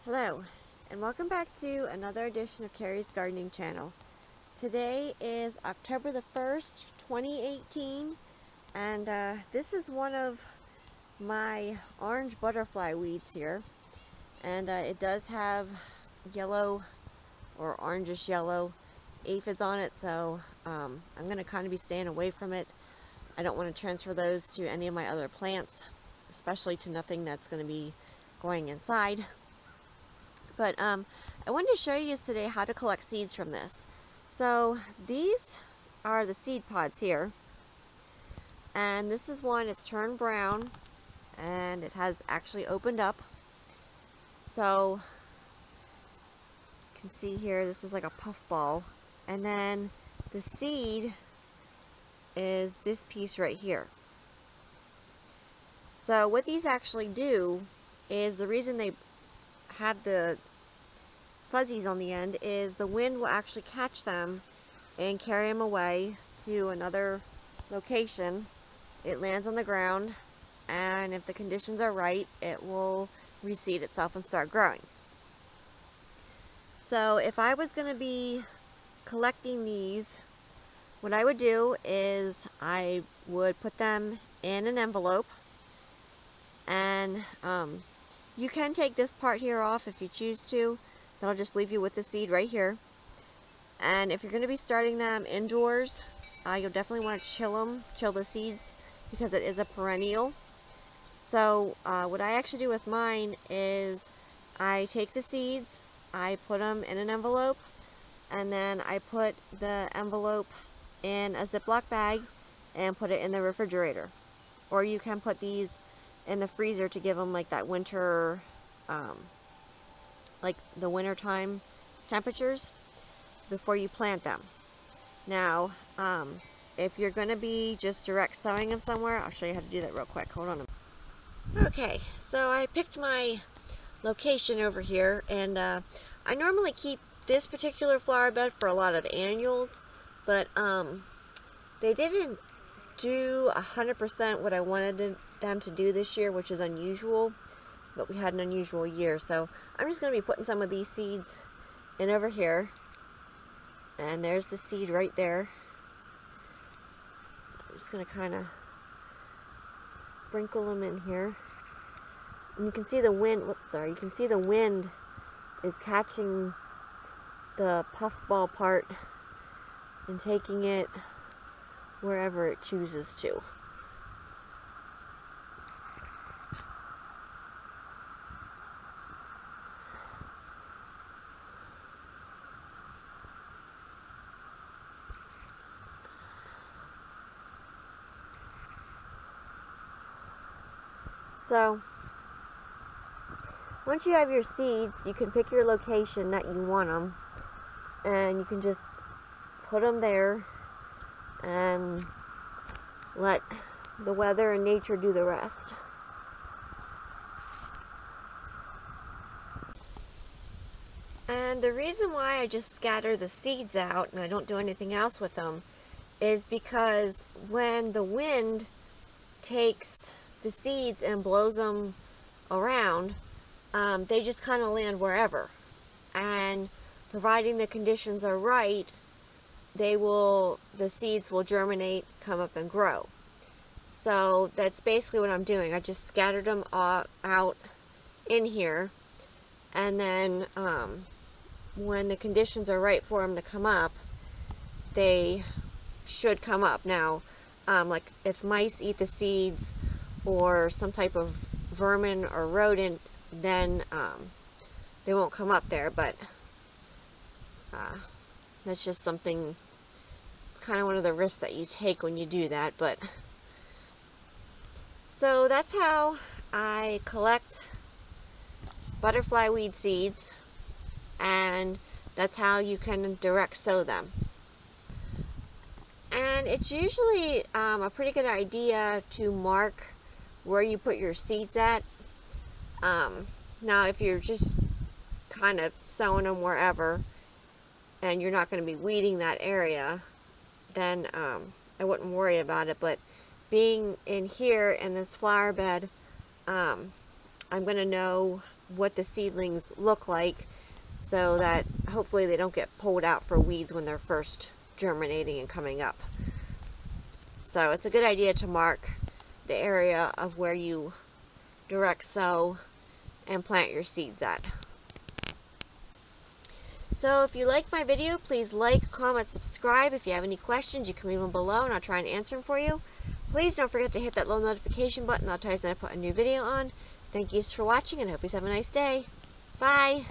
Hello, and welcome back to another edition of Carrie's Gardening Channel. Today is October the 1st, 2018, and this is one of my orange butterfly weeds here. And it does have yellow or orangish yellow aphids on it, so I'm going to kind of be staying away from it. I don't want to transfer those to any of my other plants, especially to nothing that's going to be going inside. But I wanted to show you today how to collect seeds from this. So these are the seed pods here. And this is one, it's turned brown. And it has actually opened up. So you can see here, this is like a puffball. And then the seed is this piece right here. So what these actually do is, the reason they have the fuzzies on the end is the wind will actually catch them and carry them away to another location. It lands on the ground, and if the conditions are right, it will reseed itself and start growing. So if I was going to be collecting these, what I would do is I would put them in an envelope, and you can take this part here off if you choose to. That'll just leave you with the seed right here. And if you're going to be starting them indoors, you'll definitely want to chill the seeds, because it is a perennial. So what I actually do with mine is I take the seeds, I put them in an envelope, and then I put the envelope in a Ziploc bag and put it in the refrigerator. Or you can put these in the freezer to give them like that winter, like the wintertime temperatures before you plant them. Now, if you're going to be just direct sowing them somewhere, I'll show you how to do that real quick. Hold on a minute. Okay, so I picked my location over here, and I normally keep this particular flower bed for a lot of annuals, but they didn't do 100% what I wanted them to do this year, which is unusual, but we had an unusual year. So I'm just going to be putting some of these seeds in over here, and there's the seed right there. So I'm just going to kind of sprinkle them in here, and you can see the wind, you can see the wind is catching the puffball part and taking it wherever it chooses to. So once you have your seeds, you can pick your location that you want them, and you can just put them there and let the weather and nature do the rest. And the reason why I just scatter the seeds out and I don't do anything else with them is because when the wind takes the seeds and blows them around, they just kind of land wherever. And providing the conditions are right, the seeds will germinate, come up and grow. So that's basically what I'm doing. I just scattered them out in here, and then when the conditions are right for them to come up, they should come up. Now, like if mice eat the seeds or some type of vermin or rodent, then they won't come up there, but that's just something, kind of one of the risks that you take when you do that. But so that's how I collect butterfly weed seeds, and that's how you can direct sow them. And it's usually a pretty good idea to mark where you put your seeds at. Now if you're just kind of sowing them wherever and you're not going to be weeding that area, then I wouldn't worry about it. But being in here in this flower bed, I'm going to know what the seedlings look like, so that hopefully they don't get pulled out for weeds when they're first germinating and coming up. So it's a good idea to mark the area of where you direct sow and plant your seeds at. So if you like my video, please like, comment, subscribe. If you have any questions, you can leave them below and I'll try and answer them for you. Please don't forget to hit that little notification button. That'll tell you when I put a new video on. Thank you for watching and I hope you have a nice day. Bye!